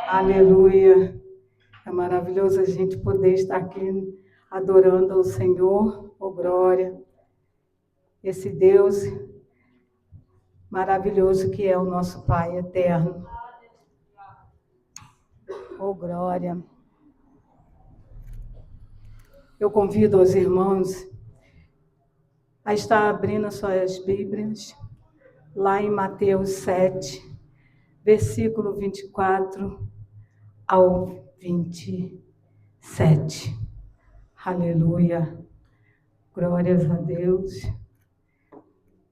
Aleluia. É maravilhoso a gente poder estar aqui adorando ao Senhor. Oh, glória. Esse Deus maravilhoso que é o nosso Pai eterno. Oh, glória. Eu convido os irmãos a estar abrindo suas Bíblias lá em Mateus 7, versículo 24 ao 27. Aleluia. Glórias a Deus.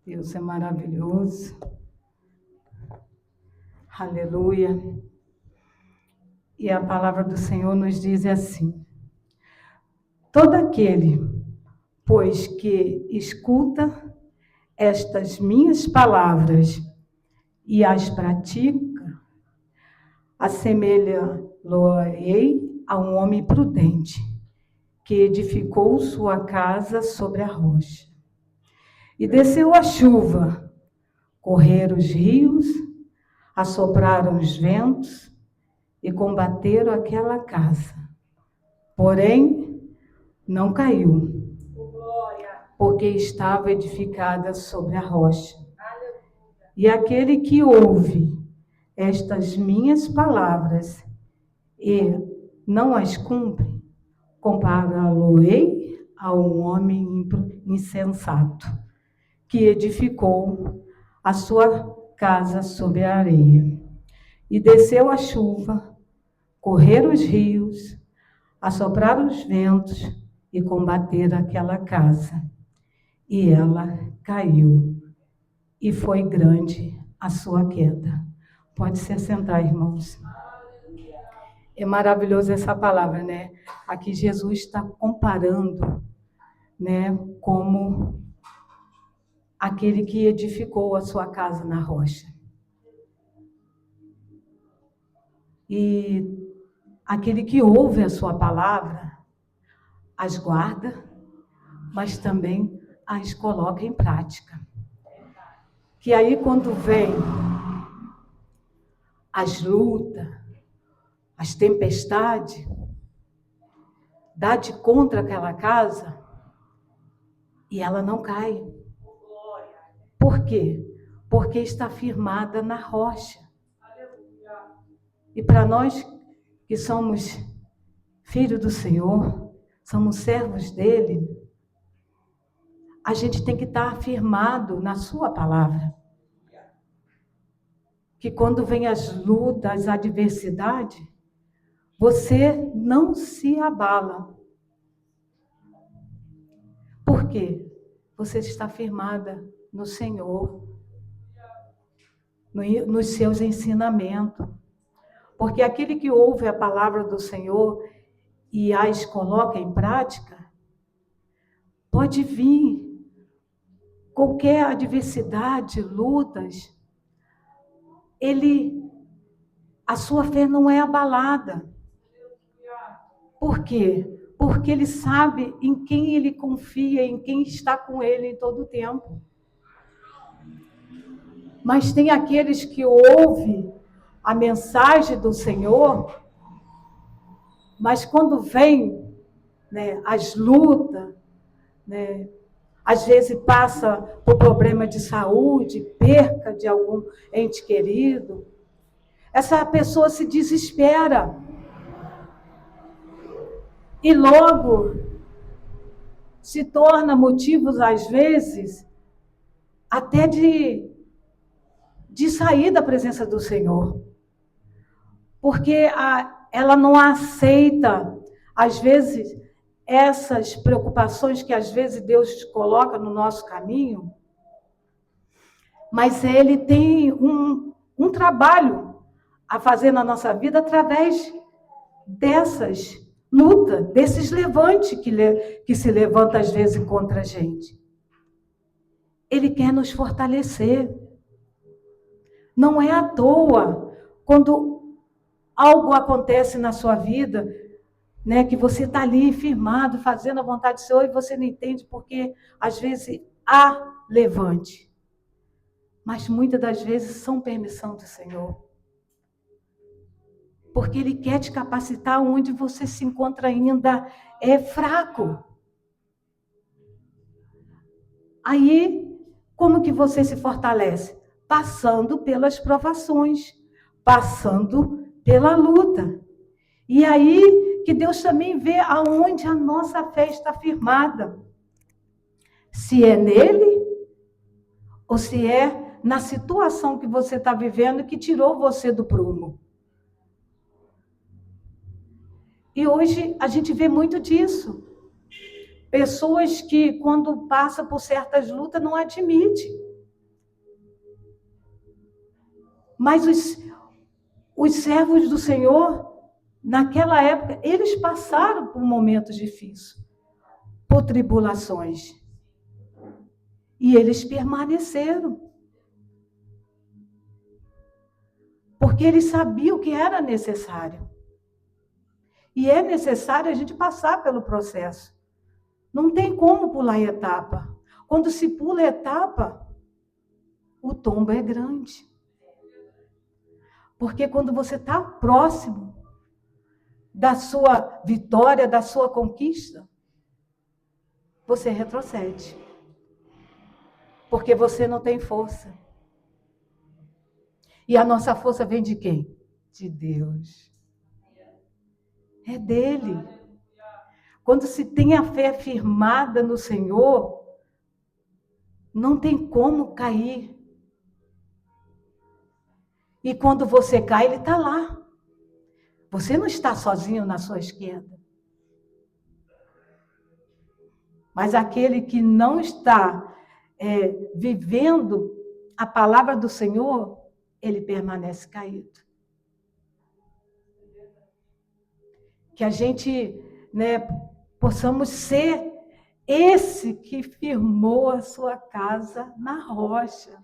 Deus é maravilhoso. Aleluia. E a palavra do Senhor nos diz assim: todo aquele, pois, que escuta estas minhas palavras e as pratica, assemelha-lo-ei a um homem prudente, que edificou sua casa sobre a rocha. E desceu a chuva, correram os rios, assopraram os ventos e combateram aquela casa. Porém, não caiu, porque estava edificada sobre a rocha. E aquele que ouve estas minhas palavras e não as cumpre, compará-lo-ei a um homem insensato, que edificou a sua casa sobre a areia. E desceu a chuva, correram os rios, assopraram os ventos e combateram aquela casa. E ela caiu, e foi grande a sua queda. Pode se assentar, irmãos. É maravilhoso essa palavra, né? Aqui Jesus está comparando, né, como aquele que edificou a sua casa na rocha. E aquele que ouve a sua palavra, as guarda, mas também as coloca em prática. Que aí quando vem as lutas, as tempestades, dá de contra aquela casa e ela não cai. Por quê? Porque está firmada na rocha. E para nós que somos filhos do Senhor, somos servos dele, a gente tem que estar firmado na sua palavra. Que quando vem as lutas, as adversidades, você não se abala. Por quê? Você está firmada no Senhor, nos seus ensinamentos. Porque aquele que ouve a palavra do Senhor e as coloca em prática, pode vir qualquer adversidade, lutas, a sua fé não é abalada. Por quê? Porque ele sabe em quem ele confia, em quem está com ele em todo o tempo. Mas tem aqueles que ouvem a mensagem do Senhor, mas quando vem, né, as lutas, né, às vezes passa por problema de saúde, perca de algum ente querido, essa pessoa se desespera. E logo se torna motivos, às vezes, até de sair da presença do Senhor. Porque ela não aceita, às vezes, essas preocupações que às vezes Deus coloca no nosso caminho, mas Ele tem um trabalho a fazer na nossa vida através dessas lutas, desses levantes que se levanta às vezes contra a gente. Ele quer nos fortalecer. Não é à toa, quando algo acontece na sua vida, né, que você está ali firmado, fazendo a vontade do Senhor, e você não entende porque, às vezes, há levante. Mas muitas das vezes são permissão do Senhor. Porque Ele quer te capacitar onde você se encontra ainda fraco. Aí, como que você se fortalece? Passando pelas provações, passando pela luta. E aí que Deus também vê aonde a nossa fé está firmada. Se é nele, ou se é na situação que você está vivendo que tirou você do prumo. E hoje a gente vê muito disso. Pessoas que, quando passam por certas lutas, não admitem. Mas os servos do Senhor, naquela época, eles passaram por momentos difíceis, por tribulações. E eles permaneceram. Porque eles sabiam que era necessário. E é necessário a gente passar pelo processo. Não tem como pular etapa. Quando se pula etapa, o tombo é grande. Porque quando você está próximo da sua vitória, da sua conquista, você retrocede. Porque você não tem força. E a nossa força vem de quem? De Deus. É dele. Quando se tem a fé firmada no Senhor, não tem como cair. E quando você cai, Ele está lá. Você não está sozinho na sua esquerda. Mas aquele que não está vivendo a palavra do Senhor, ele permanece caído. Que a gente, possamos ser esse que firmou a sua casa na rocha.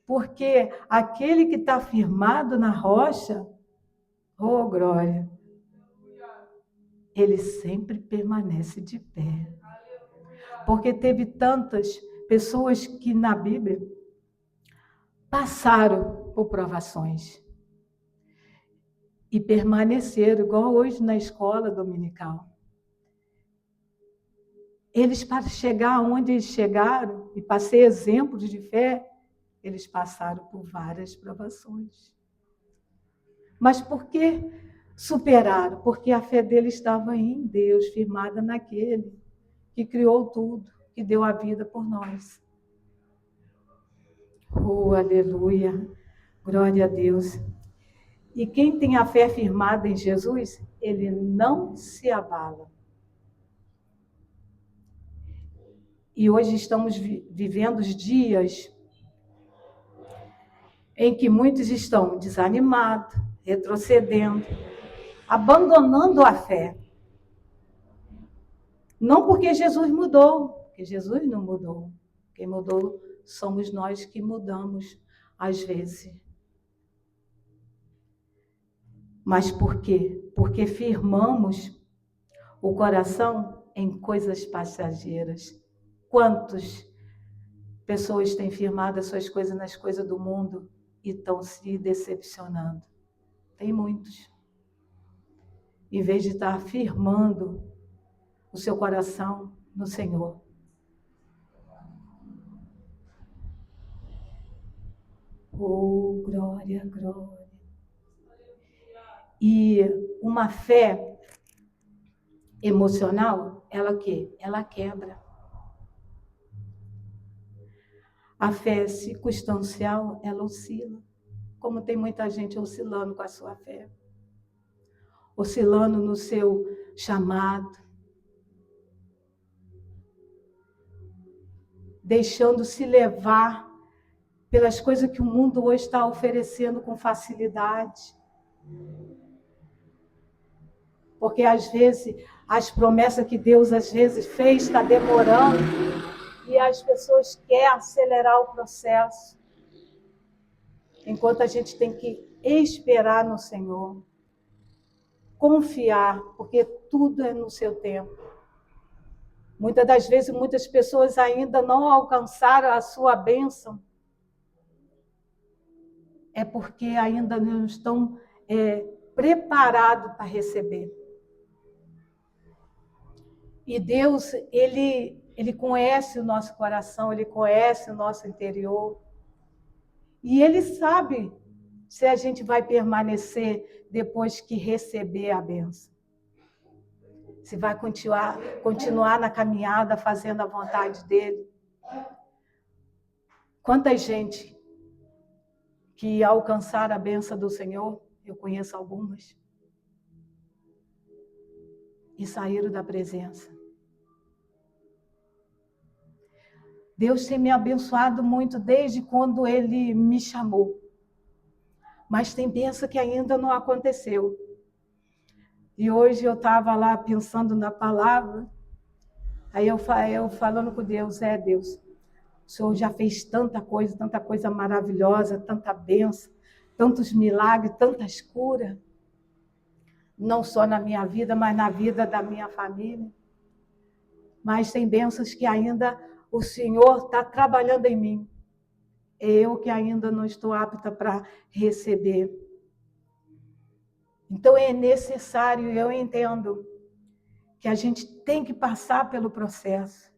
Porque aquele que está firmado na rocha, oh glória, ele sempre permanece de pé. Porque teve tantas pessoas que na Bíblia passaram por provações e permaneceram, igual hoje na escola dominical. Eles, para chegar onde eles chegaram e para ser exemplos de fé, eles passaram por várias provações. Mas por que superaram? Porque a fé deles estava em Deus, firmada naquele que criou tudo, que deu a vida por nós. Oh, aleluia! Glória a Deus! E quem tem a fé firmada em Jesus, ele não se abala. E hoje estamos vivendo os dias em que muitos estão desanimados, retrocedendo, abandonando a fé. Não porque Jesus mudou, porque Jesus não mudou. Quem mudou somos nós que mudamos às vezes. Mas por quê? Porque firmamos o coração em coisas passageiras. Quantas pessoas têm firmado as suas coisas nas coisas do mundo e estão se decepcionando? Tem muitos. Em vez de estar firmando o seu coração no Senhor. Oh, glória, glória. E uma fé emocional, ela o quê? Ela quebra. A fé circunstancial, ela oscila. Como tem muita gente oscilando com a sua fé. Oscilando no seu chamado. Deixando-se levar pelas coisas que o mundo hoje está oferecendo com facilidade. Porque às vezes as promessas que Deus às vezes fez está demorando e as pessoas querem acelerar o processo. Enquanto a gente tem que esperar no Senhor. Confiar, porque tudo é no seu tempo. Muitas das vezes, muitas pessoas ainda não alcançaram a sua bênção. É porque ainda não estão preparado para receber. E Deus, Ele conhece o nosso coração, Ele conhece o nosso interior. E Ele sabe se a gente vai permanecer depois que receber a bênção. Se vai continuar na caminhada, fazendo a vontade dEle. Quanta gente que alcançaram a bênção do Senhor, eu conheço algumas, e saíram da presença. Deus tem me abençoado muito desde quando Ele me chamou. Mas tem bênção que ainda não aconteceu. E hoje eu estava lá pensando na palavra, aí eu falando com Deus, Deus, o Senhor já fez tanta coisa maravilhosa, tanta bênção, tantos milagres, tantas curas, não só na minha vida, mas na vida da minha família. Mas tem bênçãos que ainda o Senhor está trabalhando em mim. Eu que ainda não estou apta para receber. Então é necessário, eu entendo, que a gente tem que passar pelo processo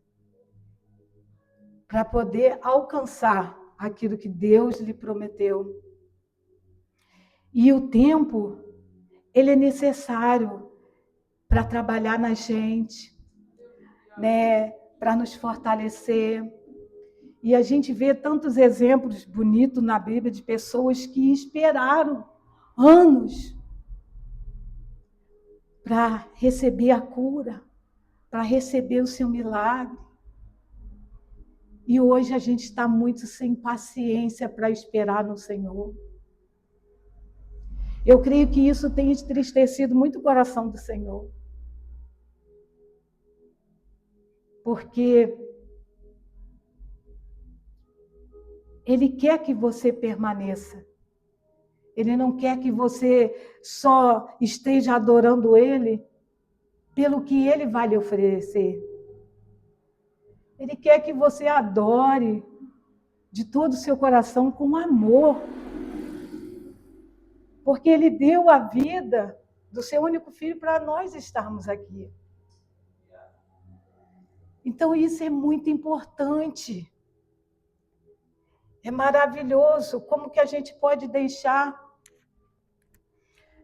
para poder alcançar aquilo que Deus lhe prometeu. E o tempo, ele é necessário para trabalhar na gente, né? Para nos fortalecer. E a gente vê tantos exemplos bonitos na Bíblia de pessoas que esperaram anos para receber a cura, para receber o seu milagre. E hoje a gente está muito sem paciência para esperar no Senhor. Eu creio que isso tem entristecido muito o coração do Senhor. Porque Ele quer que você permaneça. Ele não quer que você só esteja adorando Ele pelo que Ele vai lhe oferecer. Ele quer que você adore de todo o seu coração com amor. Porque Ele deu a vida do seu único filho para nós estarmos aqui. Então isso é muito importante. É maravilhoso. Como que a gente pode deixar,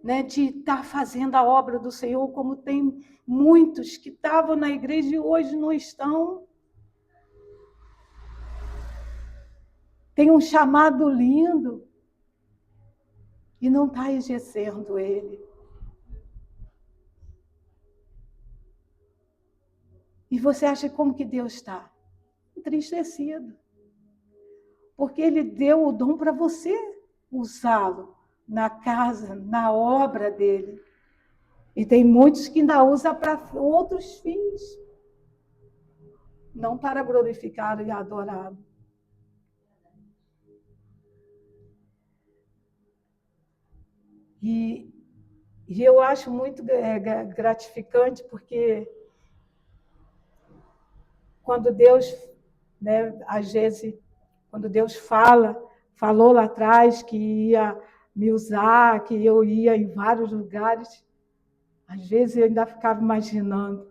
né, de estar fazendo a obra do Senhor, como tem muitos que estavam na igreja e hoje não estão. Tem um chamado lindo e não está exercendo ele. E você acha como que Deus está? Entristecido. Porque Ele deu o dom para você usá-lo na casa, na obra dele. E tem muitos que ainda usam para outros fins. Não para glorificar e adorá-lo. E eu acho muito gratificante, porque quando Deus, né, às vezes, quando Deus falou lá atrás que ia me usar, que eu ia em vários lugares, às vezes eu ainda ficava imaginando.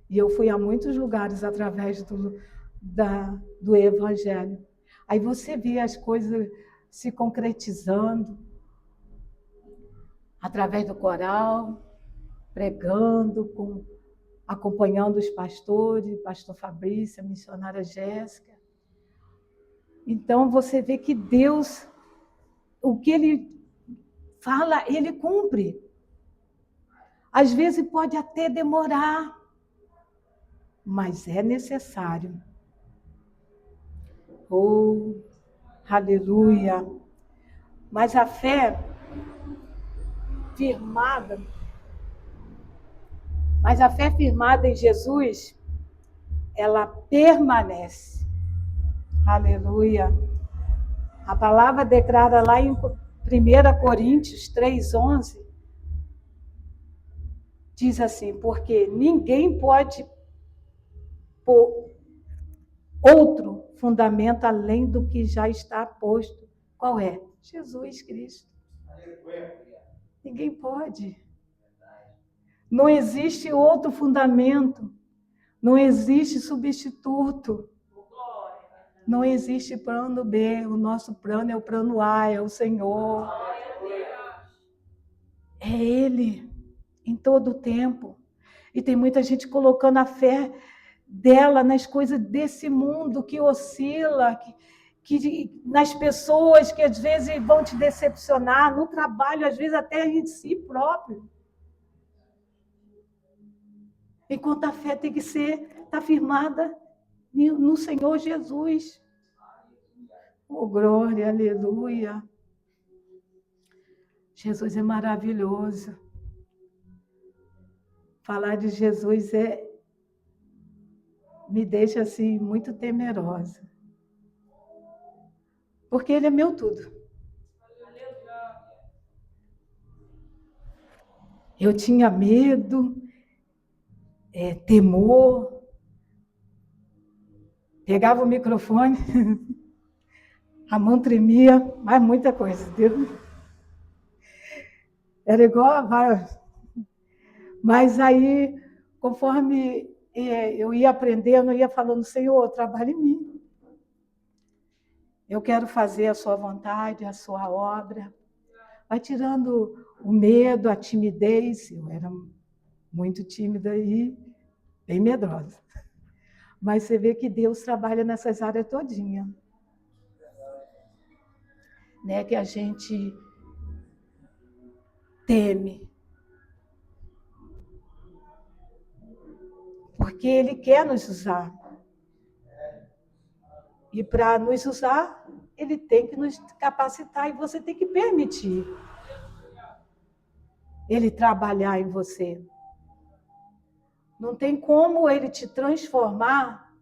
E eu fui a muitos lugares através do Evangelho. Aí você vê as coisas se concretizando através do coral, pregando, acompanhando os pastores, pastor Fabrício, a missionária Jéssica. Então você vê que Deus, o que Ele fala, Ele cumpre. Às vezes pode até demorar, mas é necessário. Oh, aleluia! Mas a fé firmada, em Jesus, ela permanece. Aleluia! A palavra declara lá em 1 Coríntios 3:11, diz assim, porque ninguém pode pôr outro fundamento além do que já está posto. Qual é? Jesus Cristo. Ninguém pode. Não existe outro fundamento. Não existe substituto. Não existe plano B. O nosso plano é o plano A, é o Senhor. É Ele, em todo o tempo. E tem muita gente colocando a fé dela nas coisas desse mundo que oscila, nas pessoas que às vezes vão te decepcionar, no trabalho, às vezes até em si próprio. Enquanto a fé tem que estar firmada no Senhor Jesus. Oh, glória, aleluia. Jesus é maravilhoso. Falar de Jesus me deixa assim muito temerosa. Porque Ele é meu tudo. Eu tinha medo, temor. Pegava o microfone, a mão tremia, mas muita coisa. Era igual a vara. Mas aí, conforme eu ia aprendendo, eu ia falando, Senhor, trabalhe em mim. Eu quero fazer a sua vontade, a sua obra. Vai tirando o medo, a timidez. Eu era muito tímida e bem medrosa. Mas você vê que Deus trabalha nessas áreas todinha. Né? Que a gente teme. Porque Ele quer nos usar. E para nos usar, Ele tem que nos capacitar e você tem que permitir Ele trabalhar em você. Não tem como Ele te transformar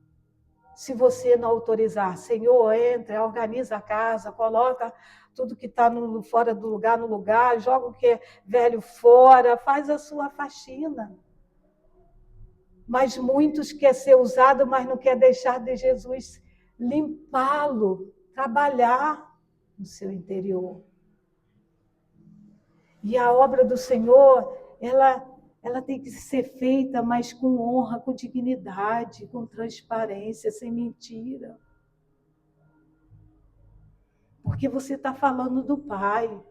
se você não autorizar. Senhor, entra, organiza a casa, coloca tudo que está fora do lugar no lugar, joga o que é velho fora, faz a sua faxina. Mas muitos querem ser usados, mas não querem deixar de Jesus limpá-lo, trabalhar no seu interior. E a obra do Senhor, ela tem que ser feita, mas com honra, com dignidade, com transparência, sem mentira. Porque você está falando do Pai.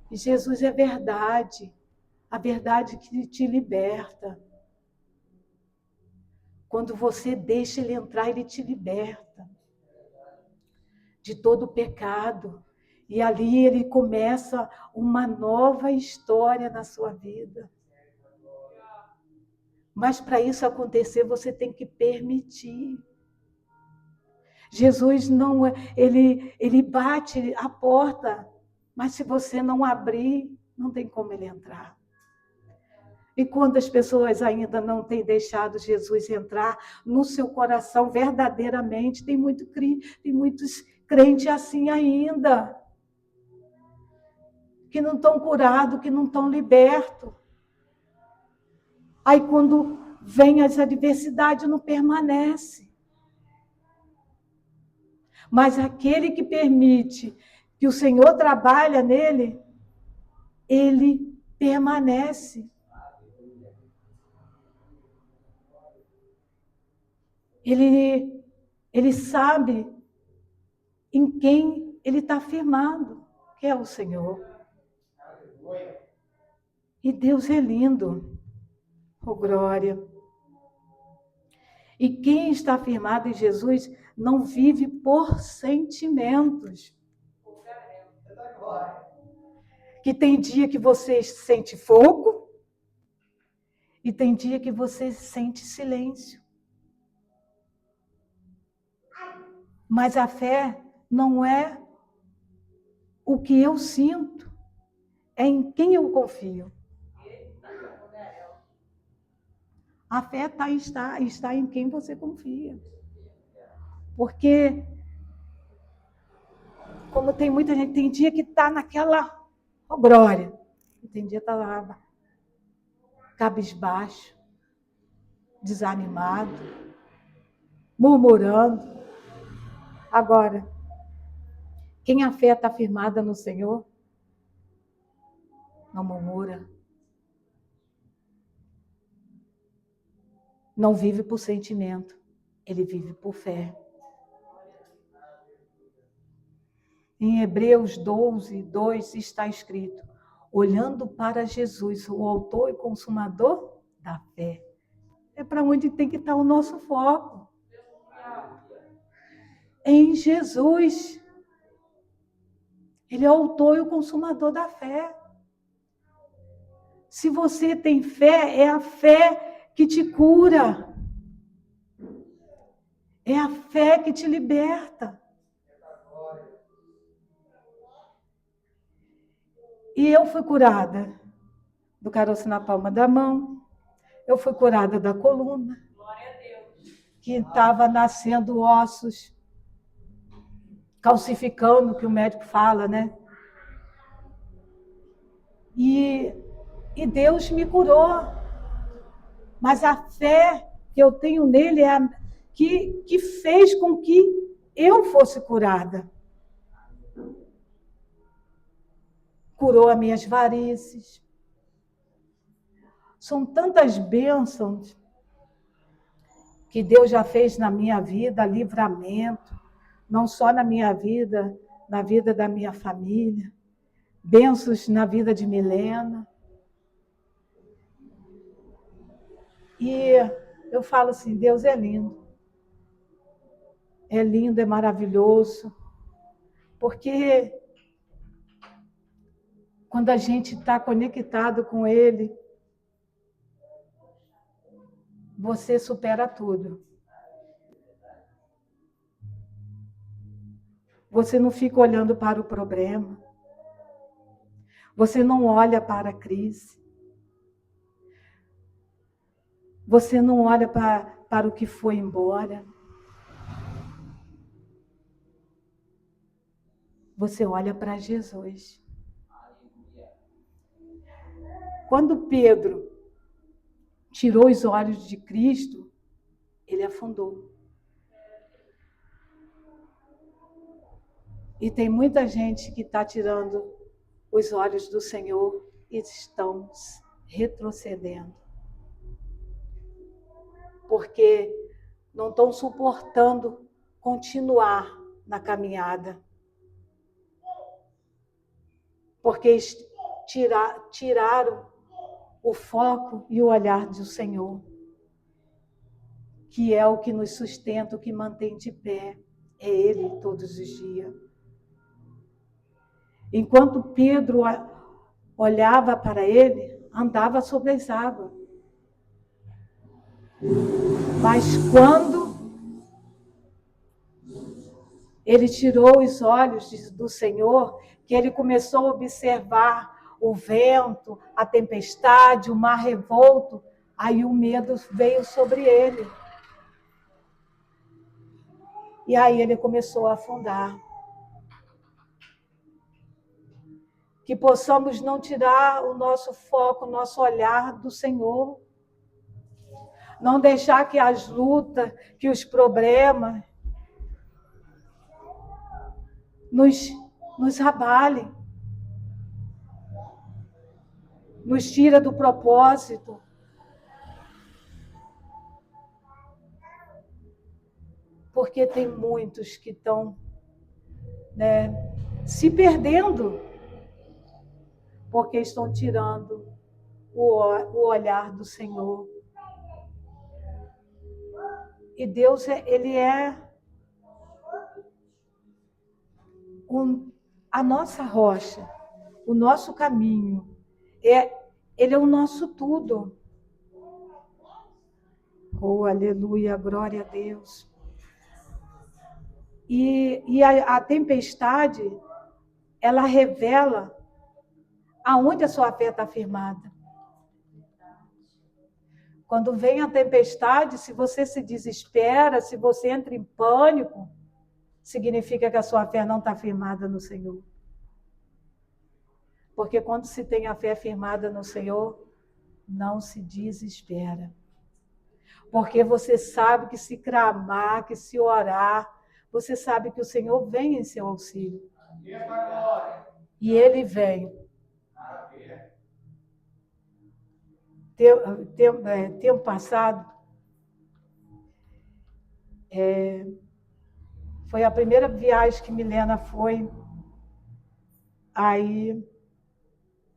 E Jesus é verdade. A verdade que te liberta. Quando você deixa Ele entrar, Ele te liberta de todo o pecado. E ali Ele começa uma nova história na sua vida. Mas para isso acontecer, você tem que permitir. Jesus não, ele bate a porta, mas se você não abrir, não tem como Ele entrar. E quando as pessoas ainda não têm deixado Jesus entrar no seu coração verdadeiramente, tem muitos crentes assim ainda, que não estão curados, que não estão libertos. Aí quando vem as adversidades, não permanece. Mas aquele que permite que o Senhor trabalhe nele, ele permanece. Ele sabe em quem ele está firmado, que é o Senhor. E Deus é lindo. Oh, glória. E quem está firmado em Jesus não vive por sentimentos. Que tem dia que você sente fogo e tem dia que você sente silêncio. Mas a fé não é o que eu sinto, é em quem eu confio. A fé está em quem você confia. Porque, como tem muita gente, tem dia que está naquela glória, e tem dia que está lá, cabisbaixo, desanimado, murmurando. Agora, Quem a fé está firmada no Senhor, não murmura. Não vive por sentimento, ele vive por fé. Em Hebreus 12, 2 está escrito: olhando para Jesus, o autor e consumador da fé. É para onde tem que estar o nosso foco. Em Jesus. Ele é o autor e o consumador da fé. Se você tem fé, é a fé que te cura. É a fé que te liberta. E eu fui curada do caroço na palma da mão. Eu fui curada da coluna, que estava nascendo ossos, calcificando, que o médico fala, né? E Deus me curou. Mas a fé que eu tenho nele é a que fez com que eu fosse curada. Curou as minhas varizes. São tantas bênçãos que Deus já fez na minha vida, livramento, não só na minha vida, na vida da minha família, bênçãos na vida de Milena. E eu falo assim, Deus é lindo. É lindo, é maravilhoso, porque quando a gente está conectado com Ele, você supera tudo. Você não fica olhando para o problema. Você não olha para a crise. Você não olha para o que foi embora. Você olha para Jesus. Quando Pedro tirou os olhos de Cristo, ele afundou. E tem muita gente que está tirando os olhos do Senhor e estão retrocedendo. Porque não estão suportando continuar na caminhada. Porque tiraram o foco e o olhar do Senhor, que é o que nos sustenta, o que mantém de pé. É Ele todos os dias. Enquanto Pedro olhava para ele, andava sobre as águas. Mas quando ele tirou os olhos do Senhor, que ele começou a observar o vento, a tempestade, o mar revolto, aí o medo veio sobre ele. E aí ele começou a afundar. Que possamos não tirar o nosso foco, o nosso olhar do Senhor. Não deixar que as lutas, que os problemas nos abalem. Nos tira do propósito. Porque tem muitos que estão, se perdendo, porque estão tirando o olhar do Senhor. E Deus, Ele é a nossa rocha, o nosso caminho. Ele é o nosso tudo. Oh, aleluia, glória a Deus. E a tempestade, ela revela aonde a sua fé está firmada. Quando vem a tempestade, se você se desespera, se você entra em pânico, significa que a sua fé não está firmada no Senhor. Porque quando se tem a fé firmada no Senhor, não se desespera. Porque você sabe que se clamar, que se orar, você sabe que o Senhor vem em seu auxílio. E ele vem. Tempo passado, foi a primeira viagem que Milena foi. Aí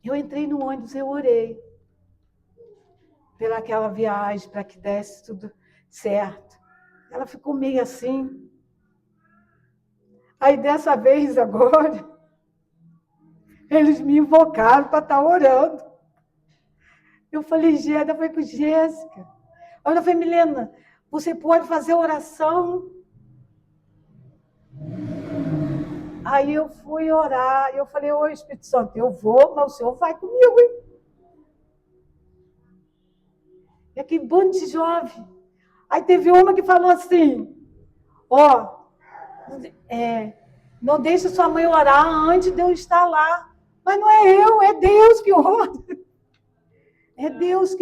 eu entrei no ônibus, eu orei pelaquela viagem, para que desse tudo certo. Ela ficou meio assim. Aí dessa vez agora, eles me invocaram para estar orando. Eu falei, Jéssica, foi com Jéssica. Ela falou, Milena, você pode fazer oração? Aí eu fui orar, eu falei, ô Espírito Santo, eu vou, mas o Senhor vai comigo, hein? E aquele bando de jovem. Aí teve uma que falou assim, não deixe sua mãe orar antes de eu estar lá. Mas não é eu, é Deus que ora. É Deus que